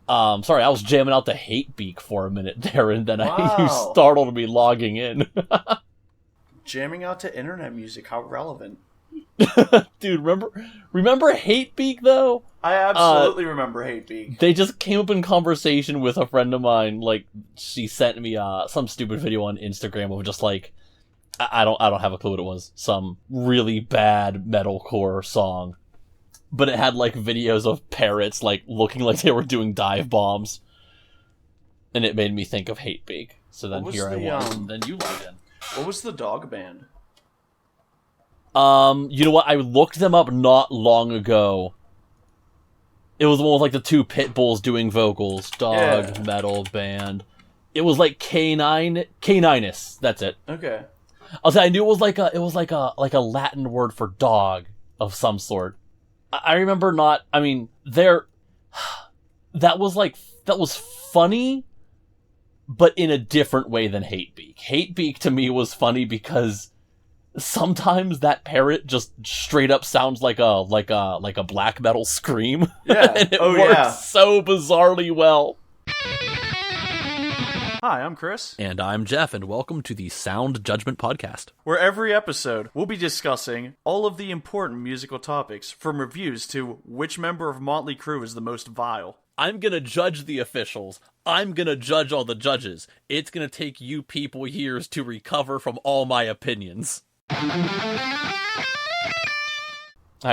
Sorry, I was jamming out the Hate Beak for a minute there, and then you startled me logging in. Jamming out to internet music, how relevant. Dude, remember Hate Beak, though? I absolutely remember Hate Beak. They just came up in conversation with a friend of mine. Like, she sent me some stupid video on Instagram of just like, I don't have a clue what it was. Some really bad metalcore song. But it had, like, videos of parrots, like, looking like they were doing dive bombs. And it made me think of Hate Beak. So then here I was, and then you logged in. What was the dog band? You know what? I looked them up not long ago. It was the one with, like, the two pit bulls doing vocals. Dog metal band. It was, like, Caninus. That's it. Okay. I knew it was like a Latin word for dog of some sort. I remember not, I mean, that was funny, but in a different way than Hate Beak. Hate Beak to me was funny because sometimes that parrot just straight up sounds like a black metal scream. Yeah. And it works so bizarrely well. Hi, I'm Chris. And I'm Jeff, and welcome to the Sound Judgment Podcast, where every episode we'll be discussing all of the important musical topics, from reviews to which member of Motley Crue is the most vile. I'm gonna judge the officials. I'm gonna judge all the judges. It's gonna take you people years to recover from all my opinions. Hi,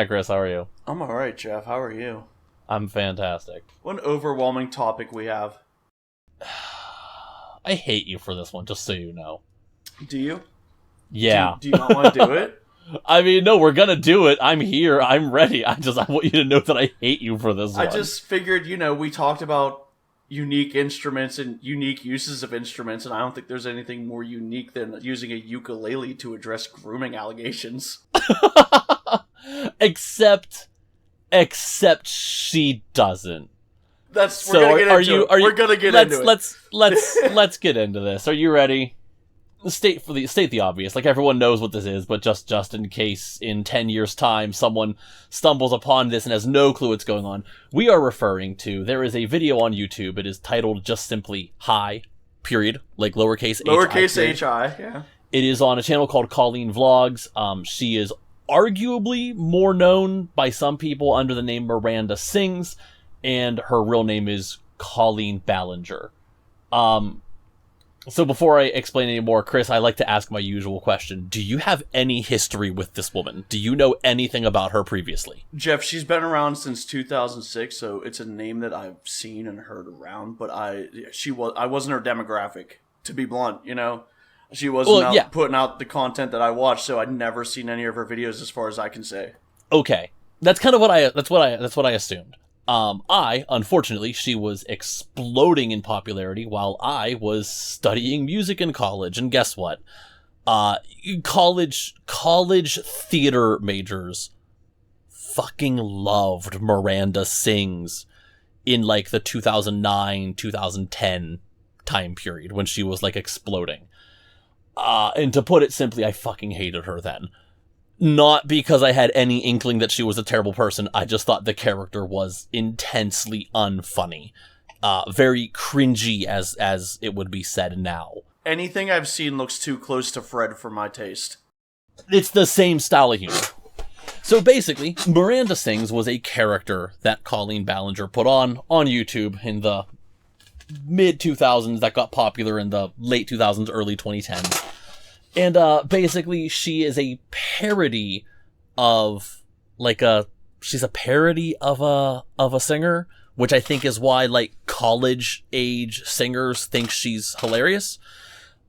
Chris. How are you? I'm alright, Jeff. How are you? I'm fantastic. What an overwhelming topic we have. I hate you for this one, just so you know. Do you? Yeah. Do you not want to do it? I mean, no, we're gonna do it. I'm here. I'm ready. I want you to know that I hate you for this one. I just figured, we talked about unique instruments and unique uses of instruments, and I don't think there's anything more unique than using a ukulele to address grooming allegations. Except she doesn't. We're gonna get into it. Let's get into this. Are you ready? State the obvious. Like, everyone knows what this is, but just in case in 10 years' time someone stumbles upon this and has no clue what's going on, we are referring to, there is a video on YouTube. It is titled just simply Hi, period, like lowercase H-I, yeah. It is on a channel called Colleen Vlogs. She is arguably more known by some people under the name Miranda Sings, and her real name is Colleen Ballinger. So before I explain any more, Chris, I like to ask my usual question. Do you have any history with this woman? Do you know anything about her previously? Jeff, she's been around since 2006, so it's a name that I've seen and heard around, but I wasn't her demographic, to be blunt, She wasn't putting out the content that I watched, so I'd never seen any of her videos as far as I can say. Okay. That's kind of what I assumed. Unfortunately, she was exploding in popularity while I was studying music in college. And guess what? College theater majors fucking loved Miranda Sings in, like, the 2009, 2010 time period when she was, like, exploding. And to put it simply, I fucking hated her then. Not because I had any inkling that she was a terrible person. I just thought the character was intensely unfunny. Very cringy, as it would be said now. Anything I've seen looks too close to Fred for my taste. It's the same style of humor. So basically, Miranda Sings was a character that Colleen Ballinger put on YouTube in the mid-2000s that got popular in the late 2000s, early 2010s. And basically, she is a parody of, she's a parody of a singer, which I think is why, like, college-age singers think she's hilarious.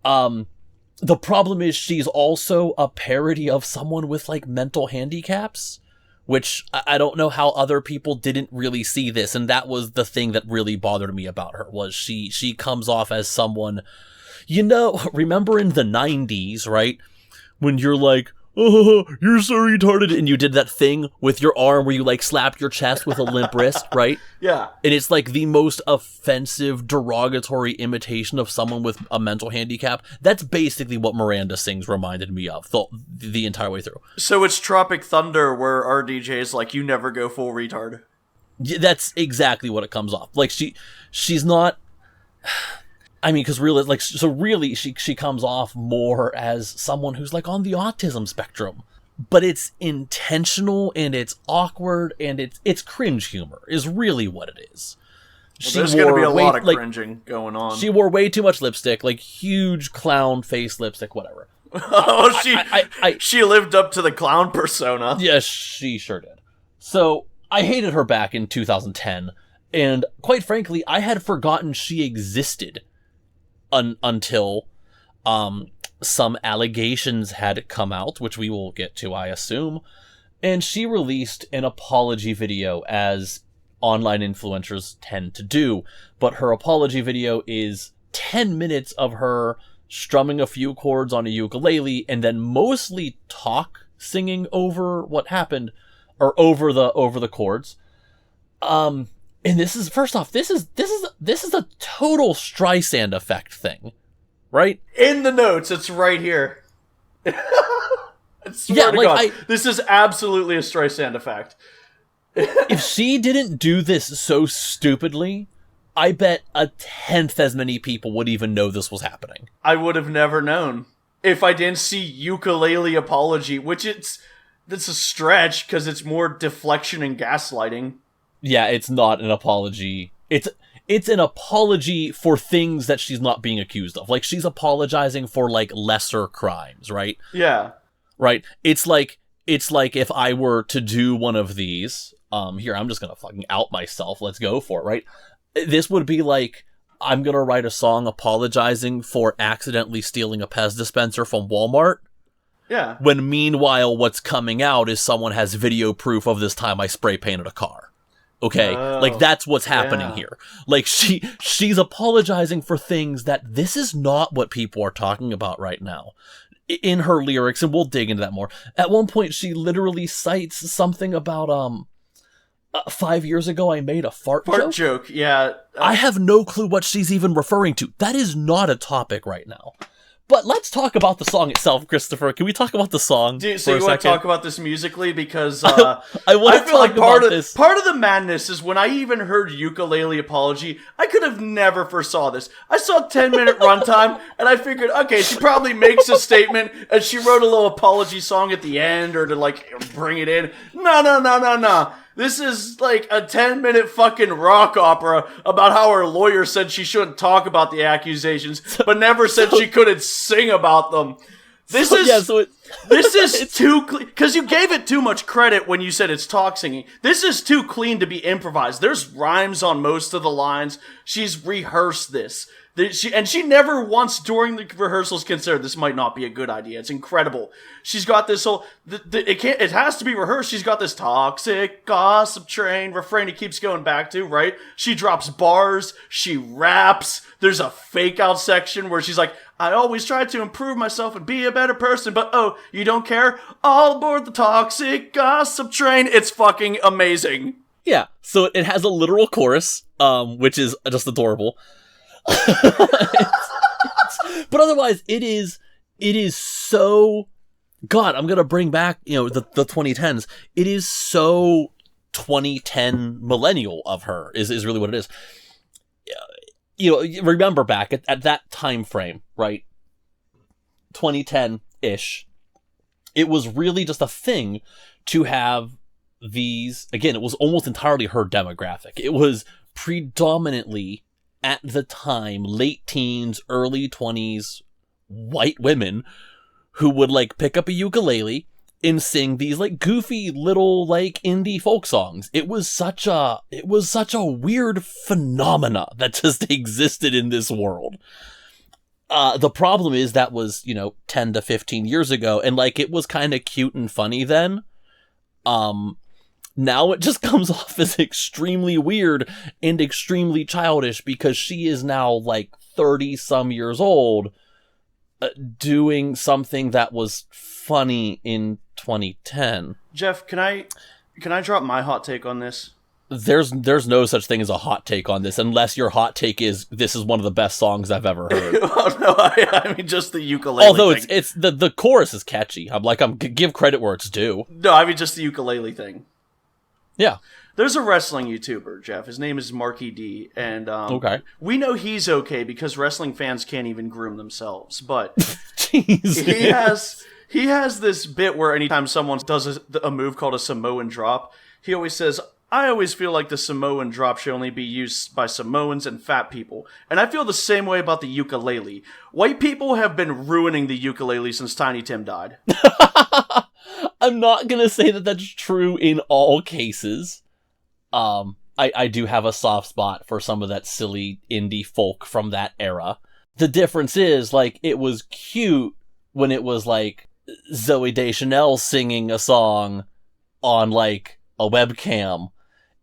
The problem is she's also a parody of someone with, like, mental handicaps, which I don't know how other people didn't really see this, and that was the thing that really bothered me about her, was she comes off as someone... remember in the 90s, right? When you're like, oh, you're so retarded, and you did that thing with your arm where you, like, slapped your chest with a limp wrist, right? Yeah. And it's, like, the most offensive, derogatory imitation of someone with a mental handicap. That's basically what Miranda Sings reminded me of the entire way through. So it's Tropic Thunder, where our DJ is like, you never go full retard. That's exactly what it comes off. Like she's not. I mean, because really, like, so really, she comes off more as someone who's like on the autism spectrum, but it's intentional and it's awkward and it's cringe humor is really what it is. Well, there's going to be a lot of cringing going on. She wore way too much lipstick, like huge clown face lipstick, whatever. She lived up to the clown persona. Yes, she sure did. So I hated her back in 2010, and quite frankly, I had forgotten she existed until some allegations had come out, which we will get to, I assume, and she released an apology video, as online influencers tend to do, but her apology video is 10 minutes of her strumming a few chords on a ukulele and then mostly singing over what happened, or over the chords. And this is, first off, this is a total Streisand effect thing, right? In the notes, it's right here. I swear to God, this is absolutely a Streisand effect. If she didn't do this so stupidly, I bet 1/10 as many people would even know this was happening. I would have never known if I didn't see ukulele apology, which that's a stretch because it's more deflection and gaslighting. Yeah, it's not an apology. It's an apology for things that she's not being accused of. Like, she's apologizing for, like, lesser crimes, right? Yeah. Right? It's like if I were to do one of these, here, I'm just gonna fucking out myself, let's go for it, right? This would be like, I'm gonna write a song apologizing for accidentally stealing a Pez dispenser from Walmart. Yeah. When meanwhile, what's coming out is someone has video proof of this time I spray painted a car. Okay? Like, that's what's happening here. Like, she's apologizing for things that this is not what people are talking about right now. In her lyrics, and we'll dig into that more. At one point, she literally cites something about, 5 years ago I made a fart joke. Yeah. I have no clue what she's even referring to. That is not a topic right now. But let's talk about the song itself, Christopher. Can we talk about the song? So you want to talk about this musically? Because I feel like part of the madness is when I even heard ukulele apology, I could have never foresaw this. I saw 10-minute runtime, and I figured, okay, she probably makes a statement, and she wrote a little apology song at the end, or to, like, bring it in. No. This is like a 10-minute fucking rock opera about how her lawyer said she shouldn't talk about the accusations, but never said she couldn't sing about them. This is too clean, because you gave it too much credit when you said it's talk singing. This is too clean to be improvised. There's rhymes on most of the lines. She's rehearsed this. She never once during the rehearsals considered this might not be a good idea. It's incredible. She's got this whole, it has to be rehearsed. She's got this toxic gossip train refrain he keeps going back to, right? She drops bars. She raps. There's a fake out section where she's like, I always try to improve myself and be a better person, but oh, you don't care? All aboard the toxic gossip train. It's fucking amazing. Yeah. So it has a literal chorus, which is just adorable. But otherwise, it is so, God, I'm gonna bring back, the 2010s. It is so 2010 millennial of her is really what it is. Remember back at that time frame, right? 2010-ish. It was really just a thing to have these, again, it was almost entirely her demographic. It was predominantly, at the time, late teens, early 20s, white women who would, like, pick up a ukulele and sing these, like, goofy little, like, indie folk songs. It was such a weird phenomena that just existed in this world. The problem is that was, 10 to 15 years ago, and, like, it was kind of cute and funny then. Now it just comes off as extremely weird and extremely childish because she is now, like, 30-some years old, doing something that was funny in 2010. Jeff, can I drop my hot take on this? There's no such thing as a hot take on this, unless your hot take is this is one of the best songs I've ever heard. Oh no, I mean just the ukulele. Although thing. it's the chorus is catchy. I'm give credit where it's due. No, I mean just the ukulele thing. Yeah. There's a wrestling YouTuber, Jeff. His name is Marky D, and okay. We know he's okay because wrestling fans can't even groom themselves. But Jeez, he has this bit where anytime someone does a move called a Samoan drop, he always says, "I always feel like the Samoan drop should only be used by Samoans and fat people." And I feel the same way about the ukulele. White people have been ruining the ukulele since Tiny Tim died. I'm not gonna say that that's true in all cases. I do have a soft spot for some of that silly indie folk from that era. The difference is, like, it was cute when it was, like, Zooey Deschanel singing a song on, like, a webcam.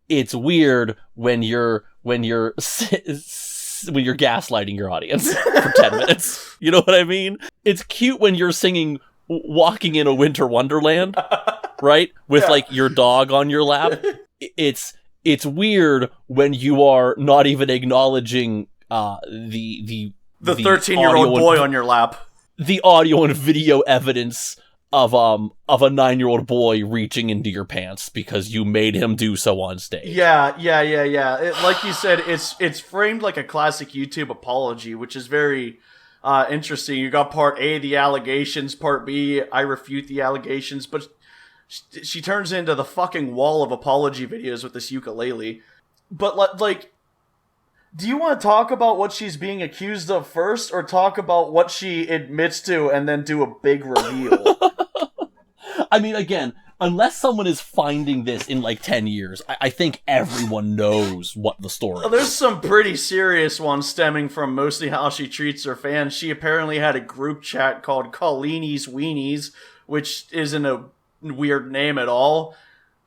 It's weird when you're gaslighting your audience for 10 minutes. You know what I mean? It's cute when you're singing Walking in a Winter Wonderland, right? With, like, your dog on your lap. It's weird when you are not even acknowledging the 13-year-old boy on your lap. The audio and video evidence of a 9-year-old boy reaching into your pants because you made him do so on stage. Yeah. Like you said, it's framed like a classic YouTube apology, which is very interesting. You got part A, the allegations, part B, I refute the allegations, but she turns into the fucking wall of apology videos with this ukulele. But, like, do you want to talk about what she's being accused of first, or talk about what she admits to and then do a big reveal? I mean, again, unless someone is finding this in, like, 10 years, I think everyone knows what the story is. There's some pretty serious ones stemming from mostly how she treats her fans. She apparently had a group chat called Colleen's Weenies, which isn't a weird name at all.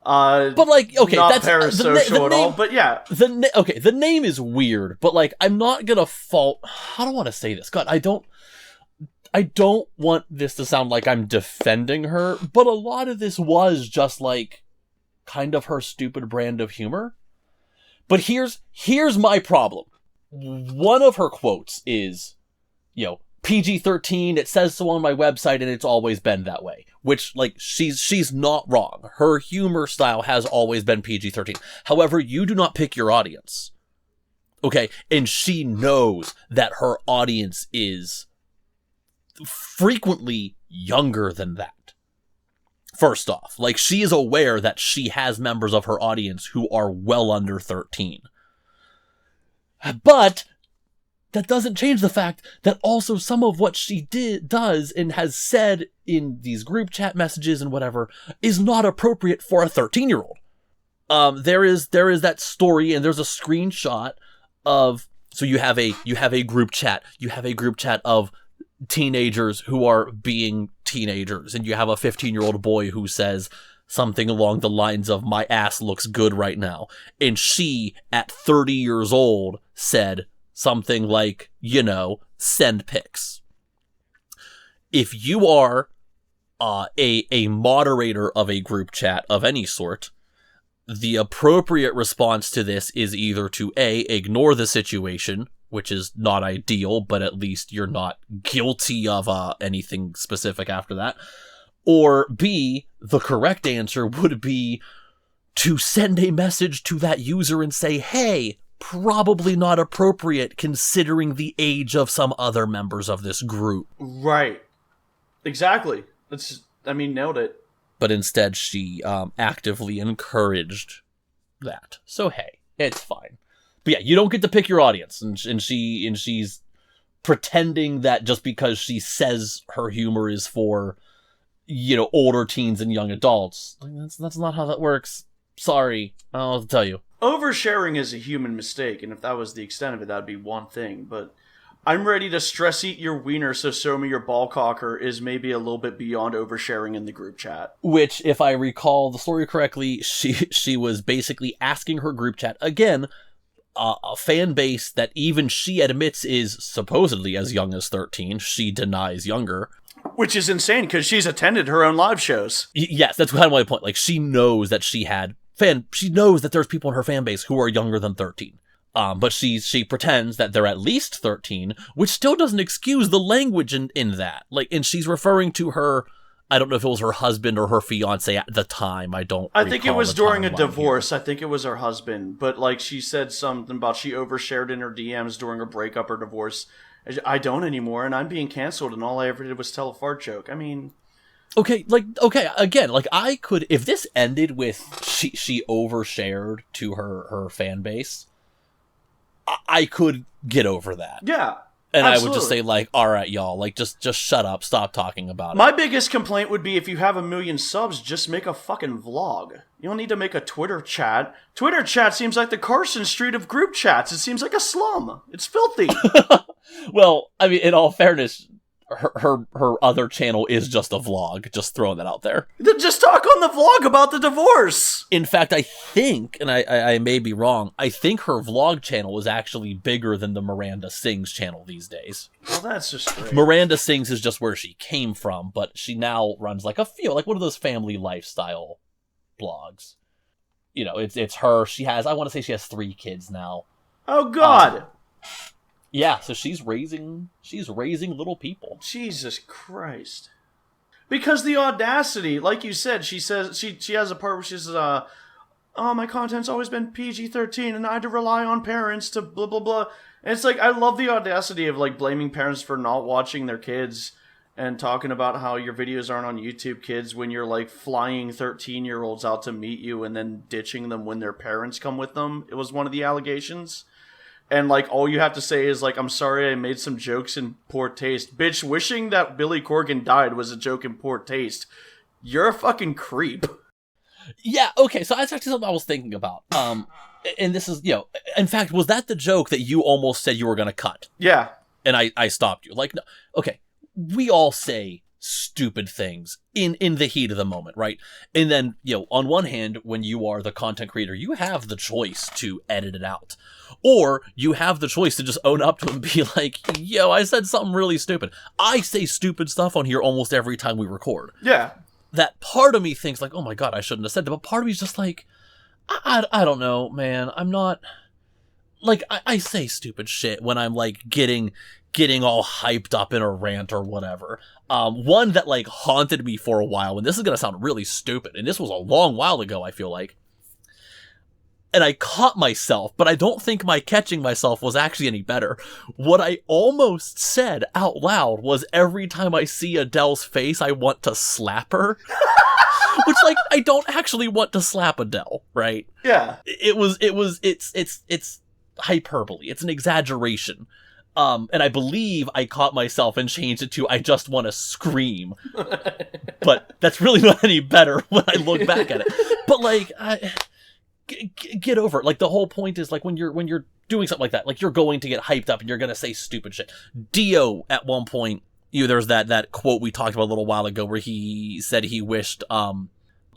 But, like, okay, not that's parasocial at all. But yeah, the name is weird. But, like, I'm not gonna fault. I don't want to say this. God, I don't want this to sound like I'm defending her. But a lot of this was just, like, kind of her stupid brand of humor. But here's my problem. One of her quotes is, PG-13, it says so on my website, and it's always been that way. Which, like, she's not wrong. Her humor style has always been PG-13. However, you do not pick your audience. Okay? And she knows that her audience is frequently younger than that. First off, like, she is aware that she has members of her audience who are well under 13. But that doesn't change the fact that also some of what she does and has said in these group chat messages and whatever is not appropriate for a 13-year-old. There is that story, and there's a screenshot of, so you have a group chat. You have a group chat of teenagers who are being teenagers, and you have a 15-year-old boy who says something along the lines of, "My ass looks good right now." And she, at 30 years old, said something like, send pics. If you are a moderator of a group chat of any sort, the appropriate response to this is either to A, ignore the situation, which is not ideal, but at least you're not guilty of anything specific after that, or B, the correct answer would be to send a message to that user and say, "Hey, probably not appropriate considering the age of some other members of this group." Right. Exactly. Nailed it. But instead, she actively encouraged that. So hey, it's fine. But yeah, you don't get to pick your audience, and she's pretending that just because she says her humor is for, older teens and young adults. Like, that's not how that works. Sorry, I'll have to tell you. Oversharing is a human mistake, and if that was the extent of it, that'd be one thing. But I'm ready to stress eat your wiener, so show me your ball cocker is maybe a little bit beyond oversharing in the group chat. Which, if I recall the story correctly, she was basically asking her group chat, again, a fan base that even she admits is supposedly as young as 13. She denies younger. Which is insane, because she's attended her own live shows. Yes, that's kind of my point. Like, she knows that she knows that there's people in her fan base who are younger than 13. But she pretends that they're at least 13, which still doesn't excuse the language in that. Like, and she's referring to her I don't know if it was her husband or her fiance at the time. I think it was during a divorce. I think it was her husband. But, like, she said something about she overshared in her DMs during a breakup or divorce. I don't anymore, and I'm being canceled, and all I ever did was tell a fart joke. I mean... Okay, again, like, I could... If this ended with she overshared to her fan base, I could get over that. Yeah. And absolutely. I would just say, like, all right, y'all, like, just shut up, stop talking about it. My biggest complaint would be if you have 1 million subs, just make a fucking vlog. You don't need to make a Twitter chat. Twitter chat seems like the Carson Street of group chats. It seems like a slum. It's filthy. Well, I mean, in all fairness, her other channel is just a vlog. Just throwing that out there. Then just talk on the vlog about the divorce. In fact, I think, and I may be wrong, I think her vlog channel is actually bigger than the Miranda Sings channel these days. Well, that's just great. Miranda Sings is just where she came from, but she now runs like like one of those family lifestyle blogs. You know, it's her. I want to say she has 3 kids now. Oh God. Yeah, so she's raising little people. Jesus Christ. Because the audacity, like you said, she says she has a part where she says, oh, my content's always been PG-13 and I had to rely on parents to blah blah blah. And it's like, I love the audacity of like blaming parents for not watching their kids and talking about how your videos aren't on YouTube Kids when you're like flying 13-year-olds out to meet you and then ditching them when their parents come with them. It was one of the allegations. And, like, all you have to say is, like, I'm sorry I made some jokes in poor taste. Bitch, wishing that Billy Corgan died was a joke in poor taste. You're a fucking creep. Yeah, okay, so that's actually something I was thinking about. And this is, in fact, was that the joke that you almost said you were going to cut? Yeah. And I stopped you. Like, no, okay, we all say stupid things in the heat of the moment, right? And then, on one hand, when you are the content creator, you have the choice to edit it out. Or you have the choice to just own up to it and be like, I said something really stupid. I say stupid stuff on here almost every time we record. Yeah. That part of me thinks like, oh my God, I shouldn't have said that. But part of me is just like, I don't know, man. I'm not... Like, I say stupid shit when I'm like getting all hyped up in a rant or whatever. One that like haunted me for a while, and this is going to sound really stupid, and this was a long while ago, I feel like. And I caught myself, but I don't think my catching myself was actually any better. What I almost said out loud was, every time I see Adele's face, I want to slap her. Which, like, I don't actually want to slap Adele, right? Yeah. It's hyperbole. It's an exaggeration. And I believe I caught myself and changed it to, I just want to scream. But that's really not any better when I look back at it. But, like, get over it. Like, the whole point is, like, when you're doing something like that, like, you're going to get hyped up and you're going to say stupid shit. Dio, at one point, there's that quote we talked about a little while ago where he said he wished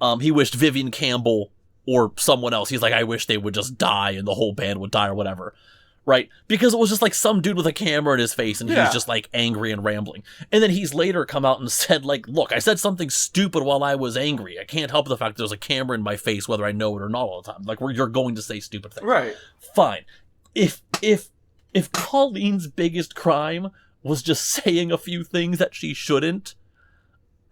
Vivian Campbell or someone else. He's like, I wish they would just die and the whole band would die or whatever. Right? Because it was just like some dude with a camera in his face and he's just like angry and rambling. And then he's later come out and said, like, look, I said something stupid while I was angry. I can't help the fact that there's a camera in my face whether I know it or not all the time. Like, you're going to say stupid things. Right. Fine. If Colleen's biggest crime was just saying a few things that she shouldn't,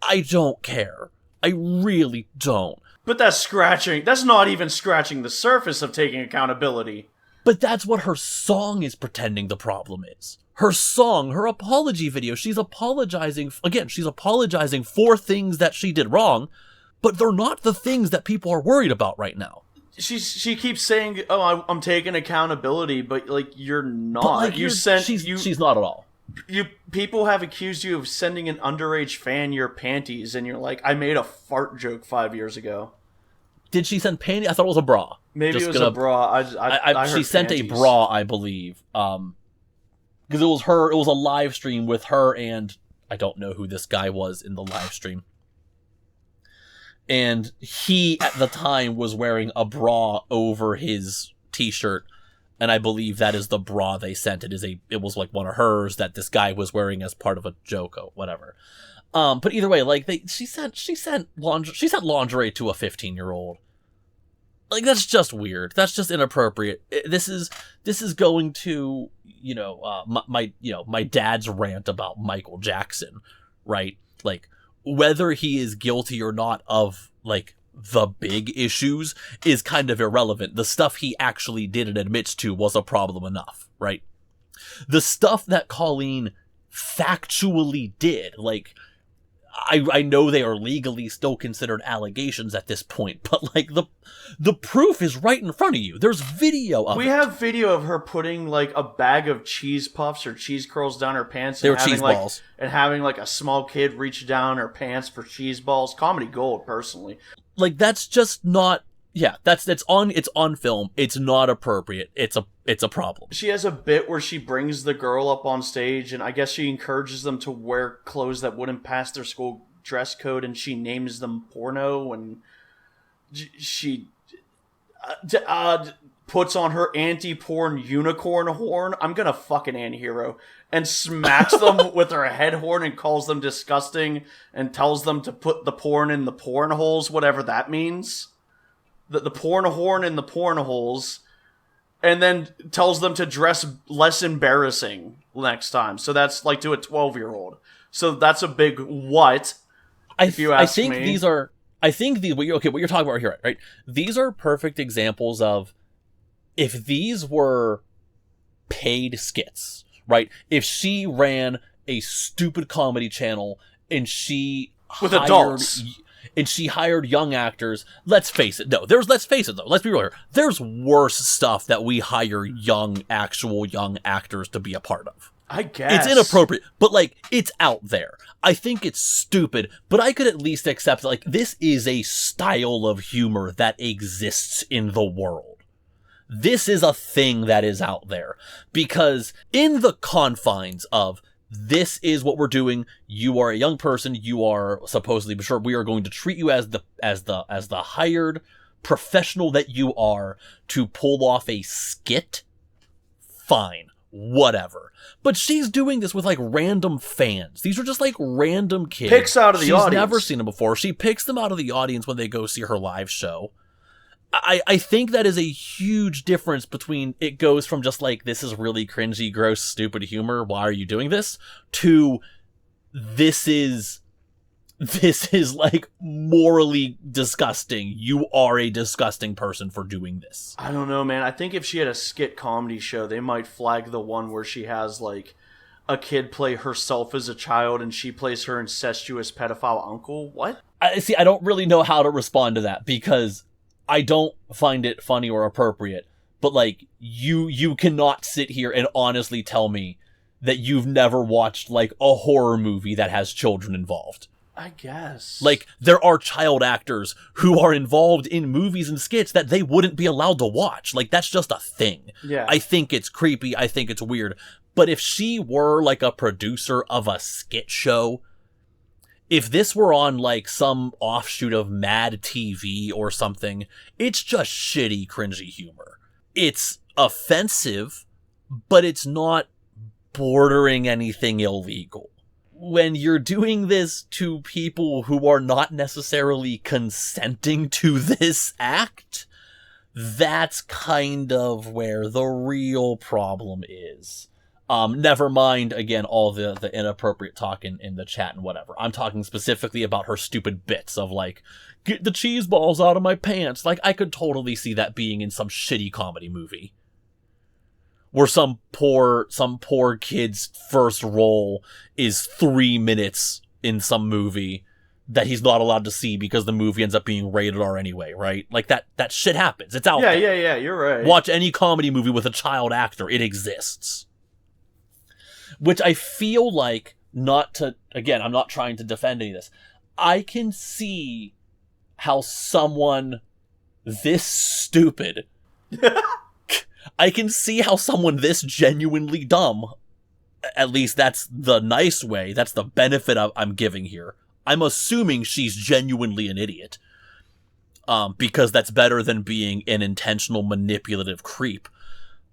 I don't care. I really don't. But that's not even scratching the surface of taking accountability. But that's what her song is pretending the problem is. Her song, her apology video, she's apologizing for things that she did wrong, but they're not the things that people are worried about right now. She keeps saying, "Oh, I'm taking accountability," but like you're not. But, like, she's not at all. People have accused you of sending an underage fan your panties, and you're like, "I made a fart joke 5 years ago." Did she send panties? I thought it was a bra. Maybe it was a bra. I she sent panties. A bra, I believe. Because it was her. It was a live stream with her and I don't know who this guy was in the live stream. And he at the time was wearing a bra over his t-shirt, and I believe that is the bra they sent. It was like one of hers that this guy was wearing as part of a joke or whatever. But either way, like she sent lingerie to a 15-year-old. Like, that's just weird. That's just inappropriate. This is going to, my dad's rant about Michael Jackson, right? Like, whether he is guilty or not of, like, the big issues is kind of irrelevant. The stuff he actually did and admits to was a problem enough, right? The stuff that Colleen factually did, like, I know they are legally still considered allegations at this point, but, like, the proof is right in front of you. There's video of it. We have video of her putting, like, a bag of cheese puffs or cheese curls down her pants. They were cheese balls. And having, like, a small kid reach down her pants for cheese balls. Comedy gold, personally. Like, that's just not... Yeah, it's on film. It's not appropriate. It's a problem. She has a bit where she brings the girl up on stage, and I guess she encourages them to wear clothes that wouldn't pass their school dress code, and she names them porno, and she puts on her anti-porn unicorn horn. I'm gonna fucking anti-hero. And smacks them with her head horn and calls them disgusting, and tells them to put the porn in the porn holes, whatever that means. The porn horn in the porn holes, and then tells them to dress less embarrassing next time. So that's like to a 12-year-old. So that's a big what, if you ask me. I think what you're talking about here, right? These are perfect examples of, if these were paid skits, right? If she ran a stupid comedy channel and she with adults. And she hired young actors. Let's face it, let's be real here. There's worse stuff that we hire actual young actors to be a part of. I guess. It's inappropriate, but, like, it's out there. I think it's stupid, but I could at least accept, like, this is a style of humor that exists in the world. This is a thing that is out there. Because in the confines of, this is what we're doing. You are a young person. You are supposedly, sure, we are going to treat you as the hired professional that you are to pull off a skit. Fine, whatever. But she's doing this with, like, random fans. These are just, like, random kids. Picks out of the audience. She's never seen them before. She picks them out of the audience when they go see her live show. I think that is a huge difference between, it goes from just like, this is really cringy, gross, stupid humor, why are you doing this? To, this is like morally disgusting. You are a disgusting person for doing this. I don't know, man. I think if she had a skit comedy show, they might flag the one where she has, like, a kid play herself as a child and she plays her incestuous pedophile uncle. What? I don't really know how to respond to that, because I don't find it funny or appropriate, but, like, you cannot sit here and honestly tell me that you've never watched, like, a horror movie that has children involved. I guess. Like, there are child actors who are involved in movies and skits that they wouldn't be allowed to watch. Like, that's just a thing. Yeah. I think it's creepy. I think it's weird. But if she were, like, a producer of a skit show, if this were on, like, some offshoot of Mad TV or something, it's just shitty, cringy humor. It's offensive, but it's not bordering anything illegal. When you're doing this to people who are not necessarily consenting to this act, that's kind of where the real problem is. Never mind, again, all the inappropriate talk in the chat and whatever. I'm talking specifically about her stupid bits of, like, get the cheese balls out of my pants. Like, I could totally see that being in some shitty comedy movie. Where some poor kid's first role is 3 minutes in some movie that he's not allowed to see because the movie ends up being rated R anyway, right? Like, that shit happens. It's out there. Yeah, you're right. Watch any comedy movie with a child actor. It exists. Which I feel like, I'm not trying to defend any of this. I can see how someone this stupid, I can see how someone this genuinely dumb, at least that's the nice way, that's the benefit I'm giving here. I'm assuming she's genuinely an idiot. Because that's better than being an intentional manipulative creep.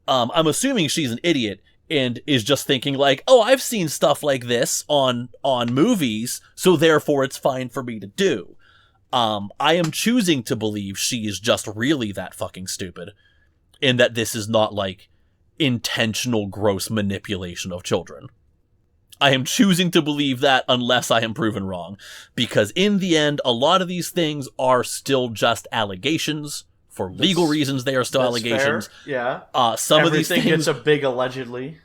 I'm assuming she's an idiot and is just thinking like, oh, I've seen stuff like this on movies, so therefore it's fine for me to do. I am choosing to believe she is just really that fucking stupid, and that this is not, like, intentional gross manipulation of children. I am choosing to believe that unless I am proven wrong. Because in the end, a lot of these things are still just allegations. For legal reasons, they are still allegations. Fair. Yeah. Some of these things... Everything gets a big allegedly.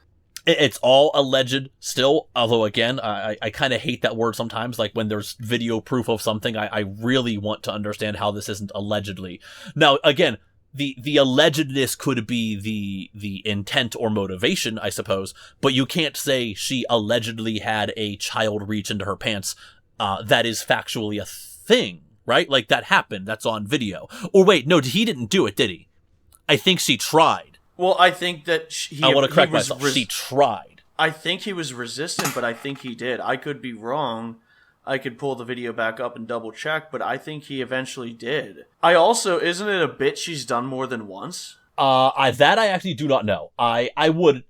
It's all alleged still, although again, I kind of hate that word sometimes. Like when there's video proof of something, I really want to understand how this isn't allegedly. Now, again, the allegedness could be the intent or motivation, I suppose, but you can't say she allegedly had a child reach into her pants. That is factually a thing, right? Like that happened. That's on video. Or wait, no, he didn't do it, did he? I think she tried. Well, I think that I want to correct myself. She tried. I think he was resistant, but I think he did. I could be wrong. I could pull the video back up and double check, but I think he eventually did. I also, isn't it a bit she's done more than once? That I actually do not know. I would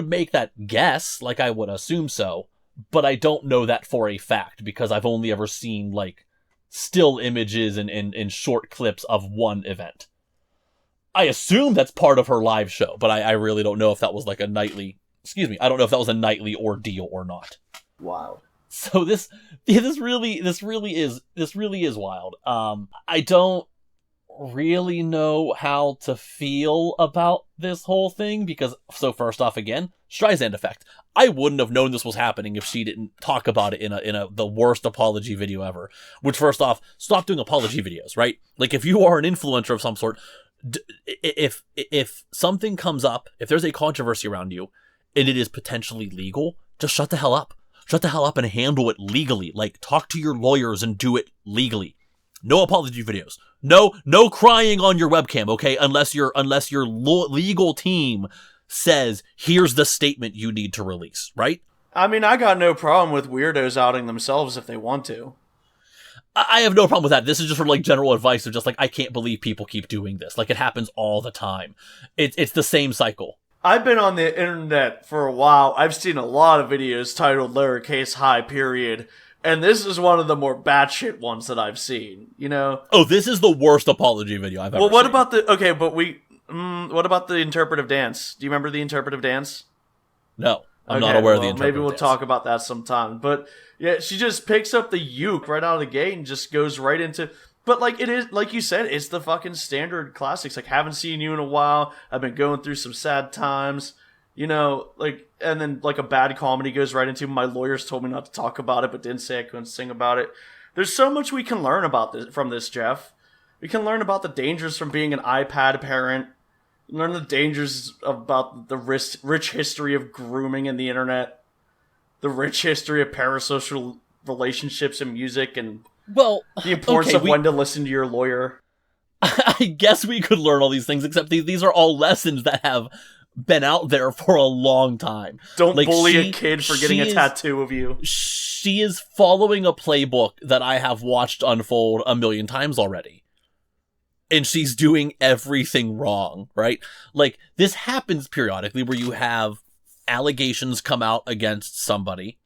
make that guess, like I would assume so, but I don't know that for a fact because I've only ever seen like still images and short clips of one event. I assume that's part of her live show, but I really don't know if that was like a nightly, I don't know if that was a nightly ordeal or not. Wow. So this really is wild. I don't really know how to feel about this whole thing because, so first off, again, Streisand effect. I wouldn't have known this was happening if she didn't talk about it in the worst apology video ever. Which, first off, stop doing apology videos, right? Like if you are an influencer of some sort, if something comes up, if there's a controversy around you, and it is potentially legal, just shut the hell up. Shut the hell up and handle it legally. Like, talk to your lawyers and do it legally. No apology videos. No crying on your webcam, okay? Unless your legal team says, here's the statement you need to release, right? I mean, I got no problem with weirdos outing themselves if they want to. I have no problem with that. This is just for like general advice of just like, I can't believe people keep doing this. Like, it happens all the time. It's the same cycle. I've been on the internet for a while. I've seen a lot of videos titled lowercase high period, and this is one of the more batshit ones that I've seen, you know? Oh, this is the worst apology video I've ever seen. Well, what about what about the interpretive dance? Do you remember the interpretive dance? No, I'm not aware of the interpretive dance. Maybe we'll talk about that sometime. But yeah, she just picks up the uke right out of the gate and just goes right into... But, like, it is, like you said, it's the fucking standard classics. Like, haven't seen you in a while. I've been going through some sad times. You know, like, and then, like, a bad comedy goes right into, my lawyers told me not to talk about it, but didn't say I couldn't sing about it. There's so much we can learn from this, Jeff. We can learn about the dangers from being an iPad parent. Learn the dangers about the rich history of grooming in the internet. The rich history of parasocial relationships and music and... Well, the importance of when to listen to your lawyer. I guess we could learn all these things, except these are all lessons that have been out there for a long time. Don't bully a kid for getting a tattoo of you. She is following a playbook that I have watched unfold a million times already. And she's doing everything wrong, right? Like, this happens periodically where you have allegations come out against somebody,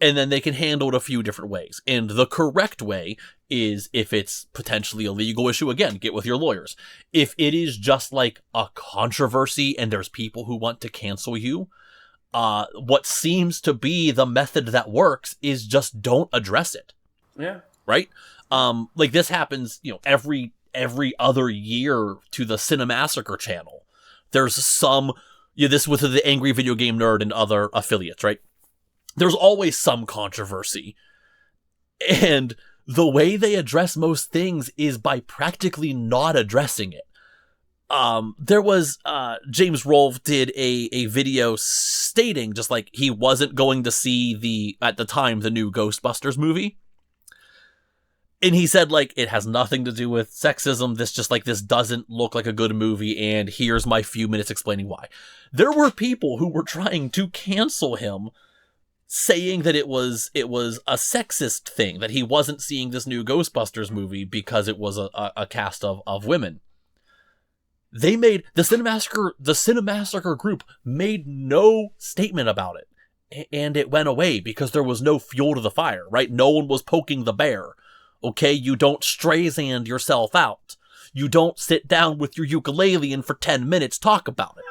and then they can handle it a few different ways. And the correct way is, if it's potentially a legal issue, again, get with your lawyers. If it is just like a controversy and there's people who want to cancel you, what seems to be the method that works is just don't address it. Yeah. Right? Like this happens, you know, every other year to the Cinemassacre channel. There's some, this with the Angry Video Game Nerd and other affiliates, right? There's always some controversy. And the way they address most things is by practically not addressing it. There was, James Rolfe did a video stating just like he wasn't going to see at the time, the new Ghostbusters movie. And he said, like, it has nothing to do with sexism. This doesn't look like a good movie. And here's my few minutes explaining why. There were people who were trying to cancel him, saying that it was a sexist thing, that he wasn't seeing this new Ghostbusters movie because it was a cast of women. They made the Cinemassacre group made no statement about it, and it went away because there was no fuel to the fire, right? No one was poking the bear. Okay, you don't Streisand yourself out. You don't sit down with your ukulele and for 10 minutes talk about it.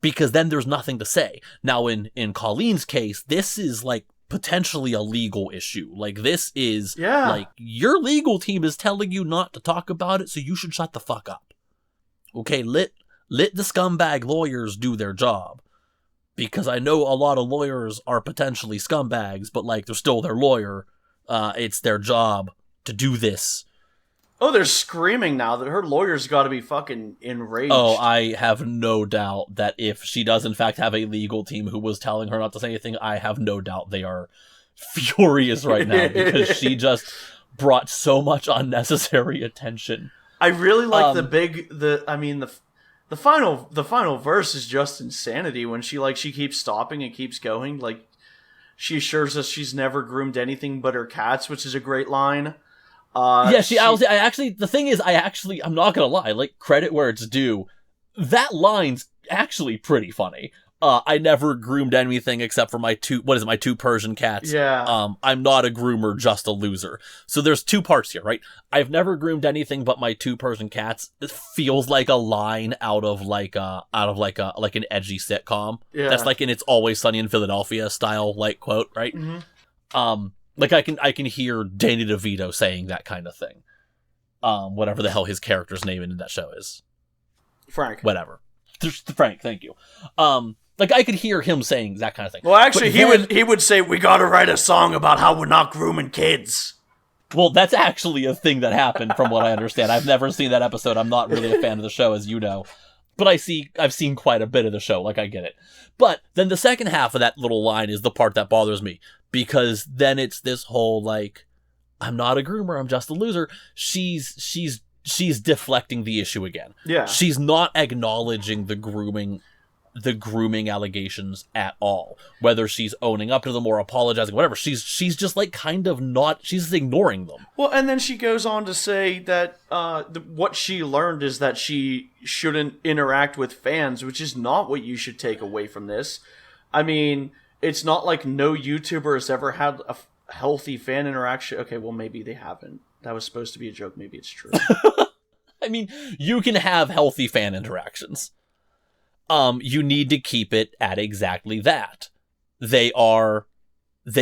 because then there's nothing to say. Now, in Colleen's case, this is like potentially a legal issue. Like, this is like your legal team is telling you not to talk about it, so you should shut the fuck up. Okay, let the scumbag lawyers do their job, because I know a lot of lawyers are potentially scumbags, but like, they're still their lawyer. It's their job to do this. Oh, they're screaming now that her lawyer's got to be fucking enraged. Oh, I have no doubt that if she does in fact have a legal team who was telling her not to say anything, I have no doubt they are furious right now, because she just brought so much unnecessary attention. I really like the final verse is just insanity when she keeps stopping and keeps going. Like, she assures us she's never groomed anything but her cats, which is a great line. I'm not gonna lie, like, credit where it's due, that line's actually pretty funny. I never groomed anything except for my two Persian cats. Yeah. I'm not a groomer, just a loser. So there's two parts here, right? I've never groomed anything but my two Persian cats. It feels like a line out of an edgy sitcom. Yeah. That's like in It's Always Sunny in Philadelphia style, like, quote, right? Mm-hmm. Like, I can hear Danny DeVito saying that kind of thing. Whatever the hell his character's name in that show is. Frank. Whatever. Frank, thank you. Like, I could hear him saying that kind of thing. Well, actually, he would say, we gotta write a song about how we're not grooming kids. Well, that's actually a thing that happened, from what I understand. I've never seen that episode. I'm not really a fan of the show, as you know. But I've seen quite a bit of the show, like, I get it. But then the second half of that little line is the part that bothers me, because then it's this whole, like, I'm not a groomer, I'm just a loser. She's deflecting the issue again. Yeah. She's not acknowledging the grooming allegations at all. Whether she's owning up to them or apologizing, whatever. She's just like kind of not. She's ignoring them. Well, and then she goes on to say that what she learned is that she shouldn't interact with fans, which is not what you should take away from this. I mean, it's not like no YouTuber has ever had a healthy fan interaction. Okay, well, maybe they haven't. That was supposed to be a joke. Maybe it's true. I mean, you can have healthy fan interactions. You need to keep it at exactly that. They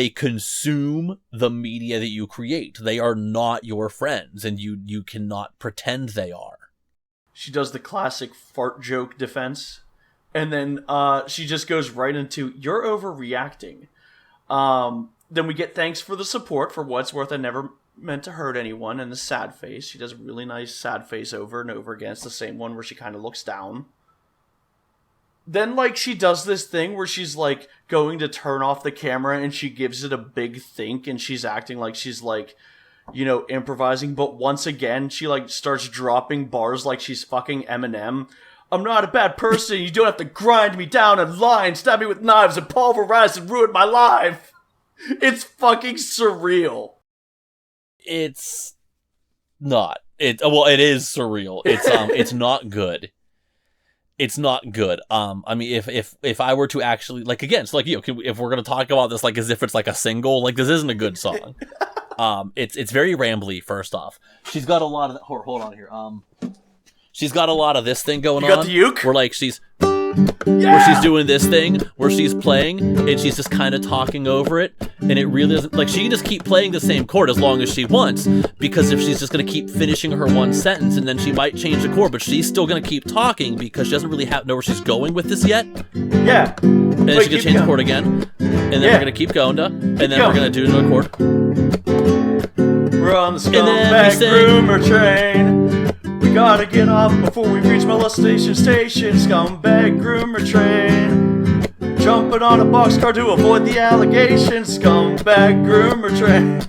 consume the media that you create. They are not your friends, and you cannot pretend they are. She does the classic fart joke defense, and then she just goes right into, you're overreacting. Then we get thanks for the support. For what's worth, I never meant to hurt anyone, and the sad face. She does a really nice sad face over and over again. It's the same one where she kind of looks down. Then, like, she does this thing where she's, like, going to turn off the camera and she gives it a big think and she's acting like she's, like, you know, improvising. But once again, she, like, starts dropping bars like she's fucking Eminem. I'm not a bad person. You don't have to grind me down and lie and stab me with knives and pulverize and ruin my life. It's fucking surreal. It's not. It is surreal. It's not good. It's not good. I mean, if I were to actually, like, again, so, like, you know, if we're gonna talk about this like as if it's like a single, like, this isn't a good song. It's very rambly. First off, she's got a lot of hold on here. She's got a lot of this thing going on. You got the uke? Where, like, where she's doing this thing where she's playing and she's just kind of talking over it, and it really doesn't, like, she can just keep playing the same chord as long as she wants, because if she's just going to keep finishing her one sentence and then she might change the chord, but she's still going to keep talking because she doesn't really know where she's going with this yet. Yeah. And then she's going to change the chord again, and then we're going to keep going to, and then we're going to do another chord. We're on the scumbag groomer train. We gotta get off before we reach molestation station. Scumbag groomer train. Jumping on a boxcar to avoid the allegations. Scumbag groomer train.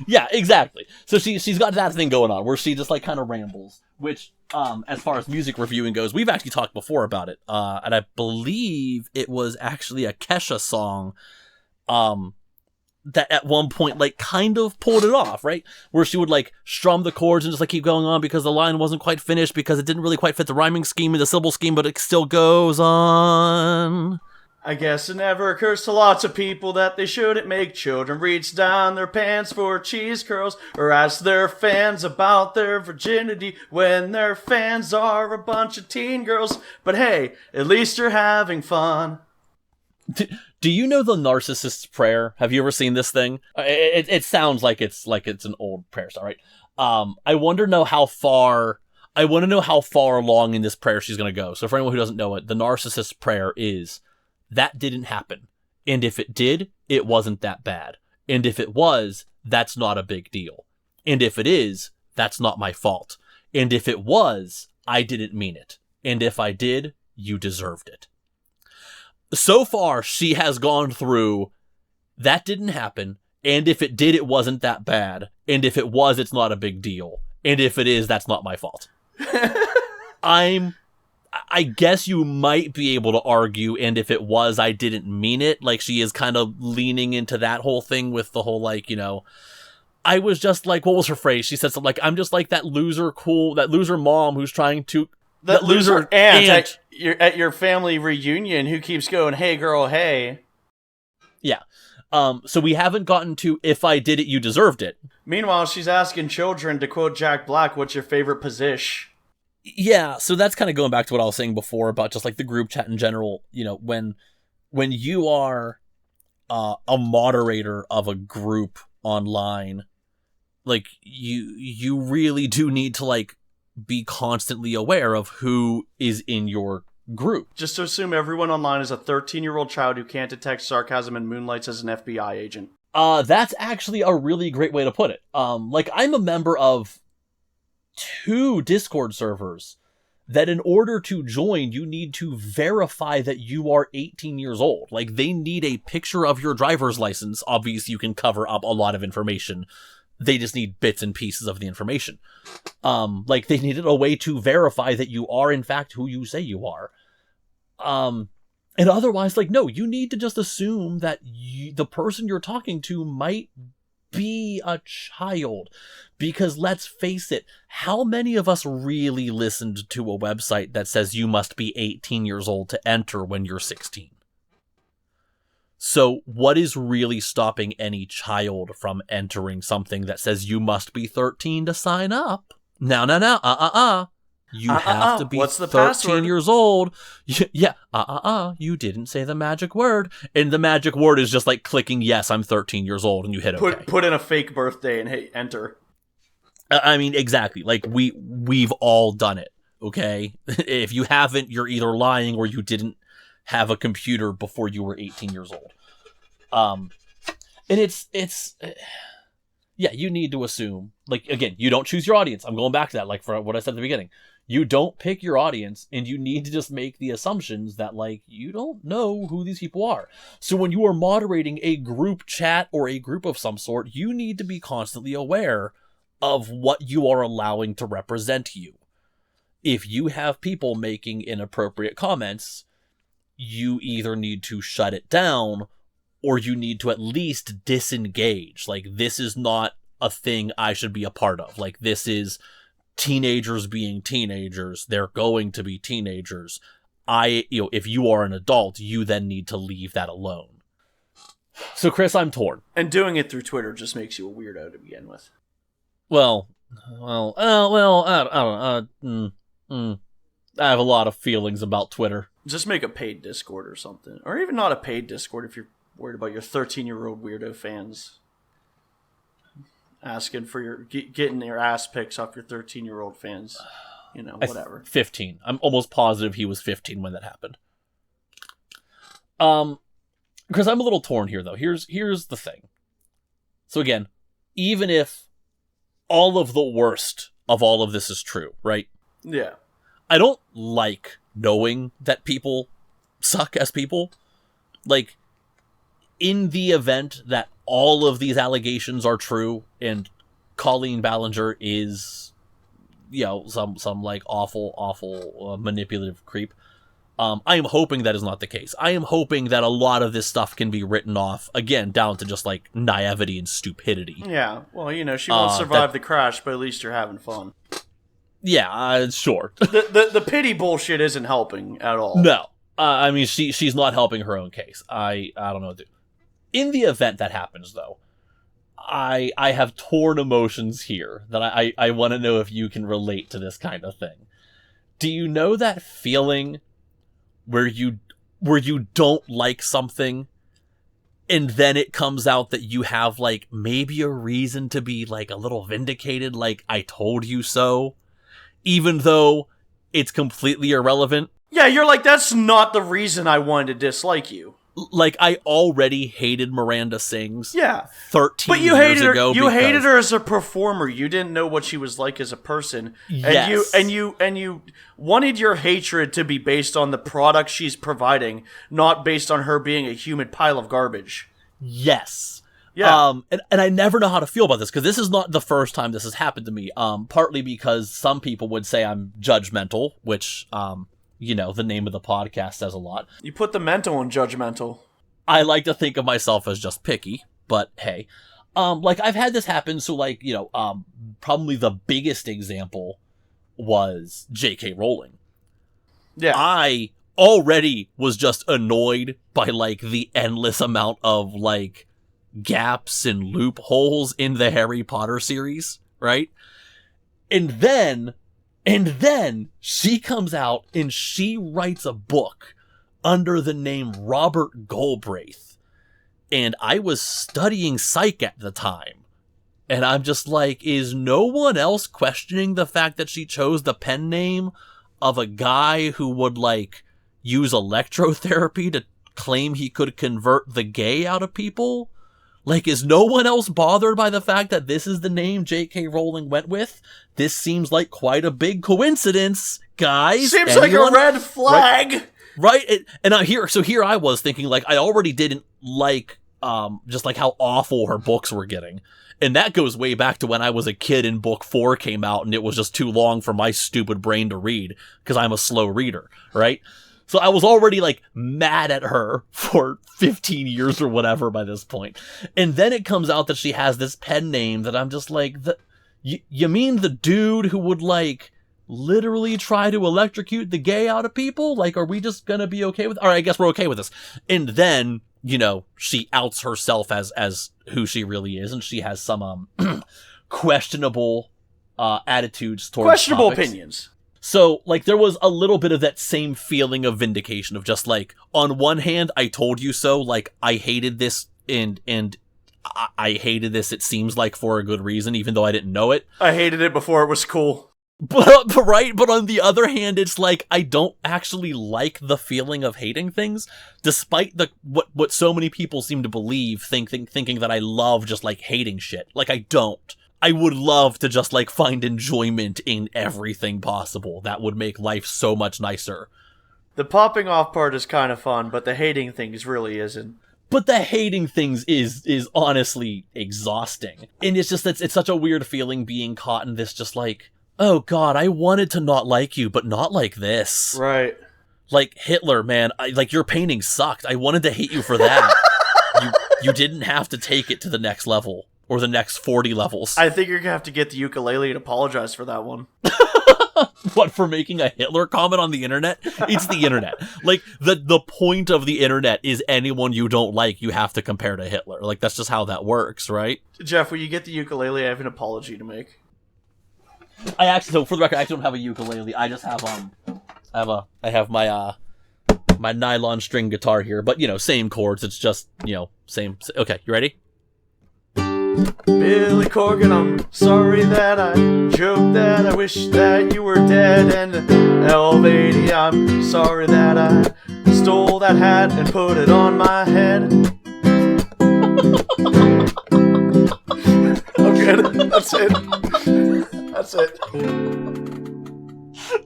Yeah, exactly. So she's got that thing going on where she just, like, kind of rambles. Which, as far as music reviewing goes, we've actually talked before about it. And I believe it was actually a Kesha song. That at one point, like, kind of pulled it off, right? Where she would, like, strum the chords and just, like, keep going on because the line wasn't quite finished because it didn't really quite fit the rhyming scheme and the syllable scheme, but it still goes on. I guess it never occurs to lots of people that they shouldn't make children reach down their pants for cheese curls or ask their fans about their virginity when their fans are a bunch of teen girls. But hey, at least you're having fun. Do you know the narcissist's prayer? Have you ever seen this thing? It sounds like it's an old prayer song, right? I want to know how far along in this prayer she's going to go. So for anyone who doesn't know it, the narcissist's prayer is, that didn't happen. And if it did, it wasn't that bad. And if it was, that's not a big deal. And if it is, that's not my fault. And if it was, I didn't mean it. And if I did, you deserved it. So far, she has gone through, that didn't happen. And if it did, it wasn't that bad. And if it was, it's not a big deal. And if it is, that's not my fault. I guess you might be able to argue, and if it was, I didn't mean it. Like, she is kind of leaning into that whole thing with the whole, like, you know, I was just like, what was her phrase? She said something like, I'm just like that loser mom who's trying to... That loser aunt at your family reunion who keeps going, hey girl, hey. Yeah. So we haven't gotten to, if I did it, you deserved it. Meanwhile, she's asking children, to quote Jack Black, what's your favorite position? Yeah, so that's kind of going back to what I was saying before about just like the group chat in general. You know, when you are a moderator of a group online, like you really do need to like be constantly aware of who is in your group. Just to assume everyone online is a 13-year-old child who can't detect sarcasm and moonlights as an FBI agent. That's actually a really great way to put it. Like, I'm a member of 2 Discord servers that in order to join, you need to verify that you are 18 years old. Like, they need a picture of your driver's license. Obviously, you can cover up a lot of information. They just need bits and pieces of the information. Like, they needed a way to verify that you are, in fact, who you say you are. And otherwise, like, no, you need to just assume that the person you're talking to might be a child. Because let's face it, how many of us really listened to a website that says you must be 18 years old to enter when you're 16? So what is really stopping any child from entering something that says you must be 13 to sign up? No. You have to be What's the 13 password? years old. Yeah, you didn't say the magic word. And the magic word is just like clicking, yes, I'm 13 years old, and you hit OK. Put in a fake birthday and hit enter. I mean, exactly. Like, we've all done it, okay? If you haven't, you're either lying or you didn't have a computer before you were 18 years old. And it's yeah, you need to assume, like, again, you don't choose your audience. I'm going back to that, like, for what I said at the beginning. You don't pick your audience, and you need to just make the assumptions that, like, you don't know who these people are. So when you are moderating a group chat or a group of some sort, you need to be constantly aware of what you are allowing to represent you. If you have people making inappropriate comments, you either need to shut it down or you need to at least disengage. Like, this is not a thing I should be a part of. Like, this is teenagers being teenagers. They're going to be teenagers. If you are an adult, you then need to leave that alone. So, Chris, I'm torn. And doing it through Twitter just makes you a weirdo to begin with. Well, I don't know. I have a lot of feelings about Twitter. Just make a paid Discord or something. Or even not a paid Discord if you're worried about your 13-year-old weirdo fans asking for getting their ass pics off your 13-year-old fans. You know, whatever. 15. I'm almost positive he was 15 when that happened. Because I'm a little torn here, though. Here's the thing. So again, even if all of the worst of all of this is true, right? Yeah. I don't like knowing that people suck as people. Like, in the event that all of these allegations are true and Colleen Ballinger is, some like awful manipulative creep, I am hoping that is not the case. I am hoping that a lot of this stuff can be written off, again, down to just like naivety and stupidity. Yeah, well, she won't survive the crash, but at least you're having fun. Yeah, sure. The pity bullshit isn't helping at all. No. I mean, she's not helping her own case. I don't know what to do. In the event that happens, though, I have torn emotions here that I want to know if you can relate to this kind of thing. Do you know that feeling where you don't like something, and then it comes out that you have, like, maybe a reason to be, like, a little vindicated, like, I told you so, even though it's completely irrelevant? Yeah, you're like, that's not the reason I wanted to dislike you. Like, I already hated Miranda Sings. Yeah. 13 but you years hated her, ago. You hated her as a performer. You didn't know what she was like as a person. Yes. And you wanted your hatred to be based on the product she's providing, not based on her being a human pile of garbage. Yes. Yeah. And I never know how to feel about this, because this is not the first time this has happened to me. Partly because some people would say I'm judgmental, which, you know, the name of the podcast says a lot. You put the mental in judgmental. I like to think of myself as just picky, but hey. Like, I've had this happen, so, like, you know, probably the biggest example was J.K. Rowling. Yeah. I already was just annoyed by, like, the endless amount of, like, gaps and loopholes in the Harry Potter series, right? And then she comes out and she writes a book under the name Robert Galbraith. And I was studying psych at the time. And I'm just like, is no one else questioning the fact that she chose the pen name of a guy who would, like, use electrotherapy to claim he could convert the gay out of people? Like, is no one else bothered by the fact that this is the name J.K. Rowling went with? This seems like quite a big coincidence, guys. Seems like a red flag. Right? And here I was thinking, like, I already didn't like, just like how awful her books were getting. And that goes way back to when I was a kid and book 4 came out and it was just too long for my stupid brain to read because I'm a slow reader, right? So I was already, like, mad at her for 15 years or whatever by this point. And then it comes out that she has this pen name that I'm just like, you mean the dude who would, like, literally try to electrocute the gay out of people? Like, are we just gonna be okay with... All right, I guess we're okay with this. And then, you know, she outs herself as who she really is, and she has some questionable attitudes towards questionable topics. Opinions. So, like, there was a little bit of that same feeling of vindication of just, like, on one hand, I told you so, like, I hated this, and I hated this, it seems like, for a good reason, even though I didn't know it. I hated it before it was cool. But right, but on the other hand, it's like, I don't actually like the feeling of hating things, despite what so many people seem to believe, thinking that I love just, like, hating shit. Like, I don't. I would love to just, like, find enjoyment in everything possible. That would make life so much nicer. The popping off part is kind of fun, but the hating things really isn't. But the hating things is honestly exhausting. And it's just, it's such a weird feeling being caught in this just like, oh god, I wanted to not like you, but not like this. Right. Like, Hitler, man, like, your painting sucked. I wanted to hate you for that. You didn't have to take it to the next level. Or the next 40 levels. I think you're going to have to get the ukulele to apologize for that one. What, for making a Hitler comment on the internet? It's the internet. Like, the point of the internet is anyone you don't like, you have to compare to Hitler. Like, that's just how that works, right? Jeff, when you get the ukulele, I have an apology to make. So for the record, I actually don't have a ukulele. I just have, I have my, my nylon string guitar here. But, you know, same chords. It's just, you know, same. Okay, you ready? Billy Corgan, I'm sorry that I joked that I wish that you were dead. And Elvady, I'm sorry that I stole that hat and put it on my head. I'm good. That's it. That's it.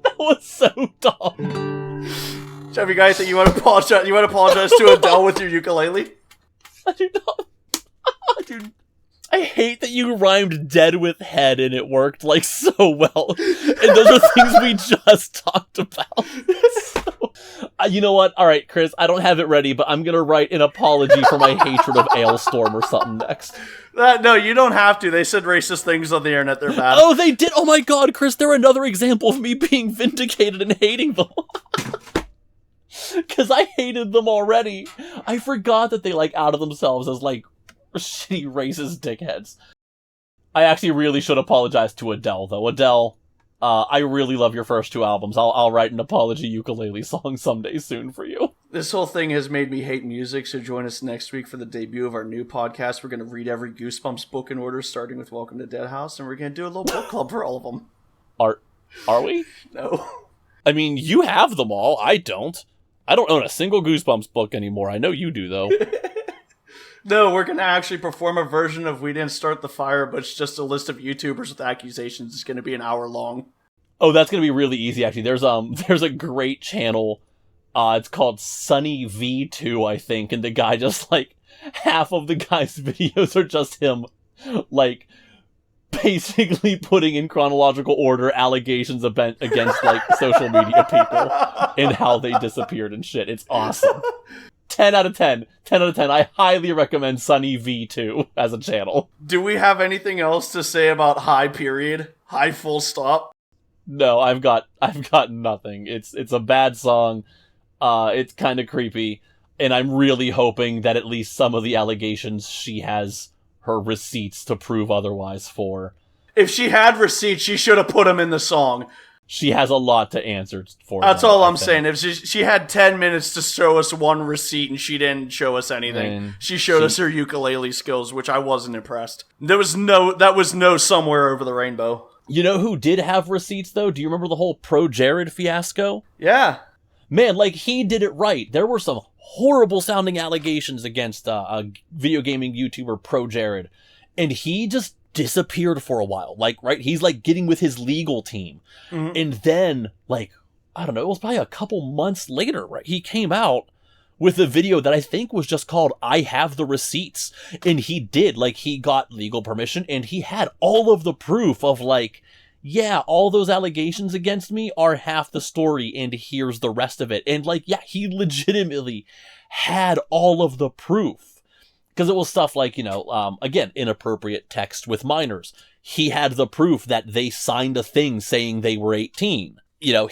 That was so dumb. Jeff, you guys think you want to apologize? You want to apologize to Adele with your ukulele? I do not. Dude. I hate that you rhymed dead with head and it worked, like, so well. And those are things we just talked about. So, you know what? All right, Chris, I don't have it ready, but I'm going to write an apology for my hatred of Ailstorm or something next. No, you don't have to. They said racist things on the internet. They're bad. Oh, they did? Oh my god, Chris, they're another example of me being vindicated and hating them. Because I hated them already. I forgot that they, like, outed themselves as, like, shitty racist dickheads. I actually really should apologize to Adele, though. Adele, I really love your first 2 albums. I'll write an apology ukulele song someday soon for you. This whole thing has made me hate music, so join us next week for the debut of our new podcast. We're going to read every Goosebumps book in order, starting with Welcome to Dead House, and we're going to do a little book club for all of them. Are we? No. I mean, you have them all. I don't. I don't own a single Goosebumps book anymore. I know you do, though. No, we're going to actually perform a version of We Didn't Start the Fire, but it's just a list of YouTubers with accusations. It's going to be an hour long. Oh, that's going to be really easy, actually. There's a great channel. It's called Sunny V2, I think, and the guy just, like, half of the guy's videos are just him, like, basically putting in chronological order allegations against, like, social media people and how they disappeared and shit. It's awesome. 10 out of 10. 10 out of 10. I highly recommend Sunny V2 as a channel. Do we have anything else to say about High Period? High full stop? No, I've got nothing. It's a bad song. It's kind of creepy, and I'm really hoping that at least some of the allegations she has her receipts to prove otherwise for. If she had receipts, she should have put them in the song. She has a lot to answer for. That's all I'm saying. If she had 10 minutes to show us one receipt and she didn't show us anything, she showed us her ukulele skills, which I wasn't impressed. That was no Somewhere Over the Rainbow. You know who did have receipts, though? Do you remember the whole Pro Jared fiasco? Yeah. Man, like, he did it right. There were some horrible-sounding allegations against a video gaming YouTuber, Pro Jared, and he just disappeared for a while. Like, right? He's, like, getting with his legal team. Mm-hmm. And then, like, I don't know, it was probably a couple months later, right? He came out with a video that I think was just called I Have the Receipts. And he did, like, he got legal permission, and he had all of the proof of, like, yeah, all those allegations against me are half the story, and here's the rest of it. And, like, yeah, he legitimately had all of the proof. Because it was stuff like, you know, again, inappropriate text with minors. He had the proof that they signed a thing saying they were 18. You know,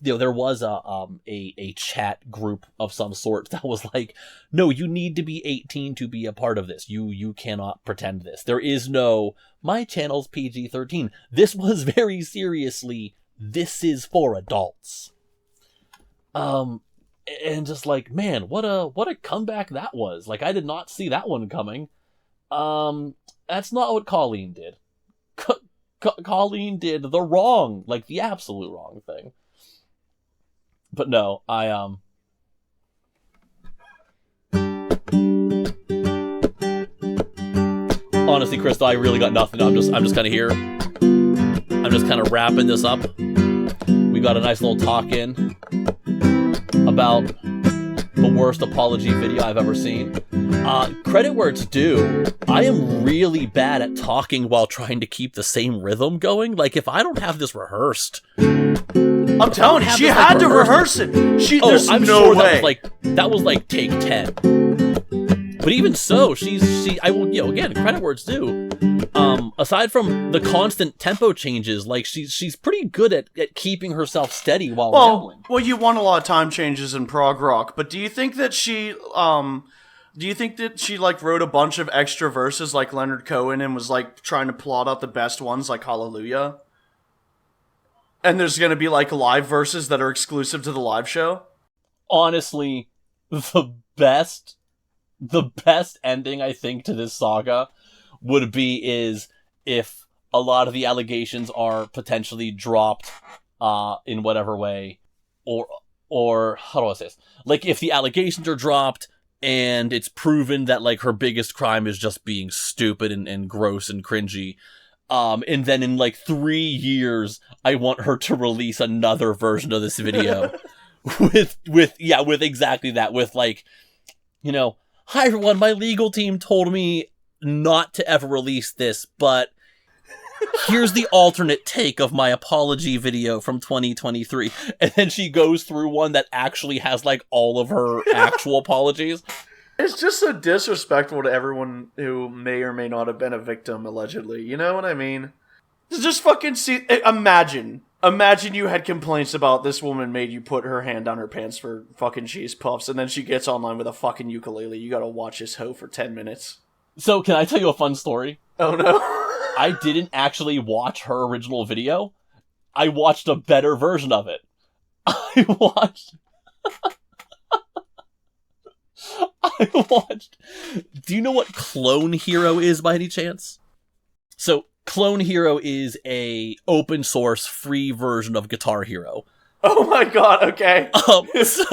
there was a chat group of some sort that was like, no, you need to be 18 to be a part of this. You cannot pretend this. There is no, my channel's PG-13. This was very seriously, this is for adults. And just like, man, what a comeback that was. Like, I did not see that one coming. That's not what Colleen did. Colleen did the absolute wrong thing. But no, honestly, Crystal, I really got nothing. I'm just kind of here. I'm just kind of wrapping this up. We got a nice little talk in about the worst apology video I've ever seen. Credit where it's due, I am really bad at talking while trying to keep the same rhythm going. Like, if I don't have this rehearsed... I'm telling you, she had to rehearse it. There's no way. That was like take 10. But even so, I will, you know, again, credit where it's due. Aside from the constant tempo changes, like, she's pretty good at keeping herself steady while rambling. Well, you want a lot of time changes in prog rock, but do you think that she like wrote a bunch of extra verses like Leonard Cohen and was like trying to plot out the best ones like Hallelujah? And there's going to be like live verses that are exclusive to the live show? Honestly, the best ending, I think, to this saga would be if a lot of the allegations are potentially dropped in whatever way, or how do I say this? Like, if the allegations are dropped and it's proven that, like, her biggest crime is just being stupid and gross and cringy, and then in, like, 3 years, I want her to release another version of this video with exactly that, with, like, you know, hi everyone, my legal team told me not to ever release this, but here's the alternate take of my apology video from 2023. And then she goes through one that actually has, like, all of her actual apologies. It's just so disrespectful to everyone who may or may not have been a victim, allegedly. You know what I mean? Just fucking imagine Imagine you had complaints about this woman made you put her hand down her pants for fucking cheese puffs, and then she gets online with a fucking ukulele. You gotta watch this hoe for 10 minutes. So, can I tell you a fun story? Oh, no. I didn't actually watch her original video. I watched a better version of it. Do you know what Clone Hero is by any chance? So, Clone Hero is a open source free version of Guitar Hero. Oh my god, okay. So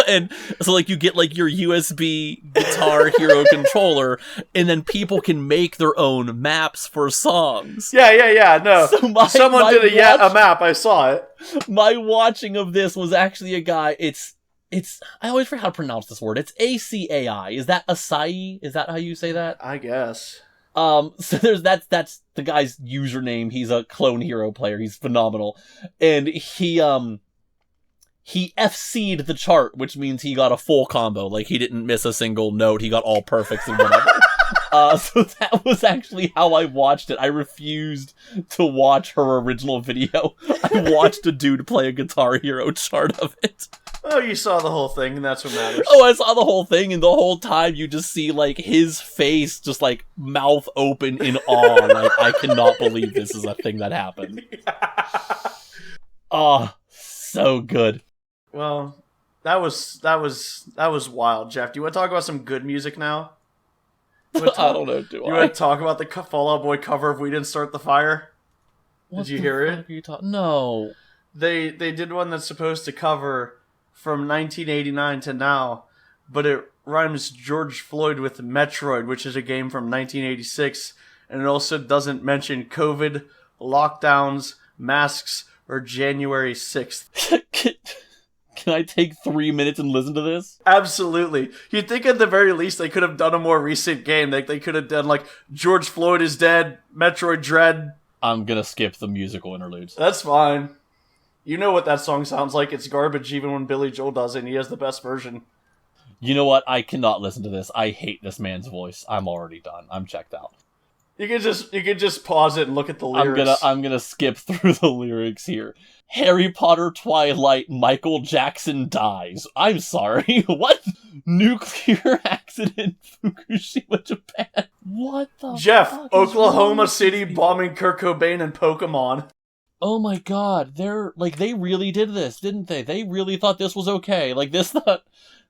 like you get like your USB Guitar Hero controller, and then people can make their own maps for songs. Yeah, no. So someone did a map, I saw it. My watching of this was actually a guy, it's I always forget how to pronounce this word. It's ACAI. Is that Acai? Is that how you say that? I guess. So that's the guy's username. He's a Clone Hero player. He's phenomenal. And he FC'd the chart, which means he got a full combo. Like, he didn't miss a single note. He got all perfects and whatever. So that was actually how I watched it. I refused to watch her original video. I watched a dude play a Guitar Hero chart of it. Oh, you saw the whole thing, and that's what matters. Oh, I saw the whole thing, and the whole time you just see, like, his face just, like, mouth open in awe. Like, I cannot believe this is a thing that happened. Oh, so good. Well, that was wild, Jeff. Do you want to talk about some good music now? I don't know, do I? You want to talk about the Fall Out Boy cover of We Didn't Start the Fire? Did you hear it? No. They did one that's supposed to cover from 1989 to now, but it rhymes George Floyd with Metroid, which is a game from 1986, and it also doesn't mention COVID, lockdowns, masks, or January 6th. Can I take 3 minutes and listen to this? Absolutely. You'd think at the very least they could have done a more recent game. Like, they could have done, like, George Floyd is dead, Metroid Dread. I'm gonna skip the musical interludes. That's fine. You know what that song sounds like. It's garbage even when Billy Joel does it, and he has the best version. You know what? I cannot listen to this. I hate this man's voice. I'm already done. I'm checked out. You could just pause it and look at the lyrics. I'm gonna skip through the lyrics here. Harry Potter Twilight, Michael Jackson dies. I'm sorry, what? Nuclear accident, Fukushima, Japan. What the Jeff, fuck Oklahoma City bombing Kurt Cobain and Pokemon. Oh my god, they really did this, didn't they? They really thought this was okay. Like, they thought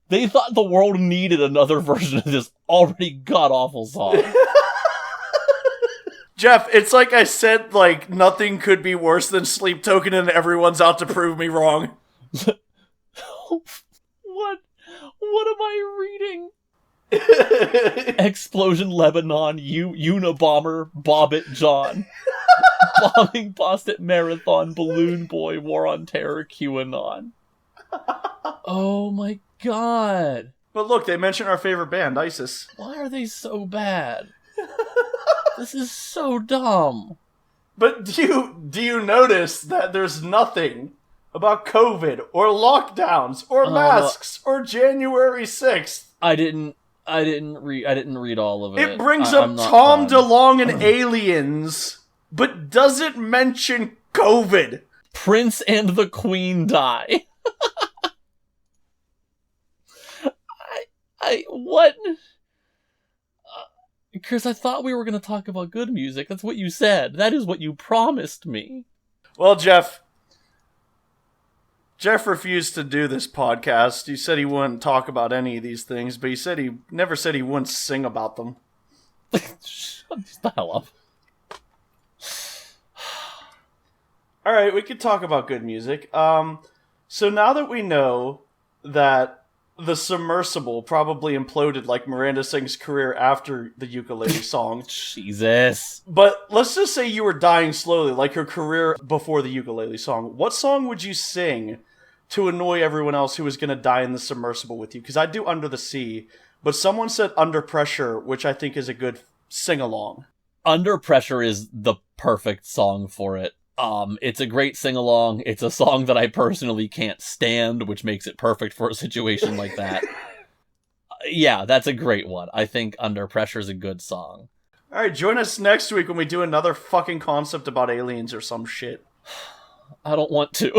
the world needed another version of this already god-awful song. Jeff, it's like I said, like, nothing could be worse than Sleep Token and everyone's out to prove me wrong. What am I reading? Explosion Lebanon, Unabomber, Bobbit John. Bombing Boston Marathon, Balloon Boy, War on Terror, QAnon. Oh my god. But look, they mentioned our favorite band, ISIS. Why are they so bad? This is so dumb. But do you notice that there's nothing about COVID or lockdowns or masks or January 6th? I didn't read all of it. It brings up Tom DeLonge and aliens, but doesn't mention COVID. Prince and the Queen die. What? Chris, I thought we were going to talk about good music. That's what you said. That is what you promised me. Well, Jeff refused to do this podcast. He said he wouldn't talk about any of these things, but he never said he wouldn't sing about them. Shut the hell up. Alright, we could talk about good music. So now that we know that the submersible probably imploded like Miranda Sings' career after the ukulele song. Jesus. But let's just say you were dying slowly, like her career before the ukulele song. What song would you sing to annoy everyone else who was going to die in the submersible with you? Because I do Under the Sea, but someone said Under Pressure, which I think is a good sing-along. Under Pressure is the perfect song for it. It's a great sing-along. It's a song that I personally can't stand, which makes it perfect for a situation like that. Yeah, that's a great one. I think Under Pressure is a good song. Alright, join us next week when we do another fucking concept about aliens or some shit. I don't want to.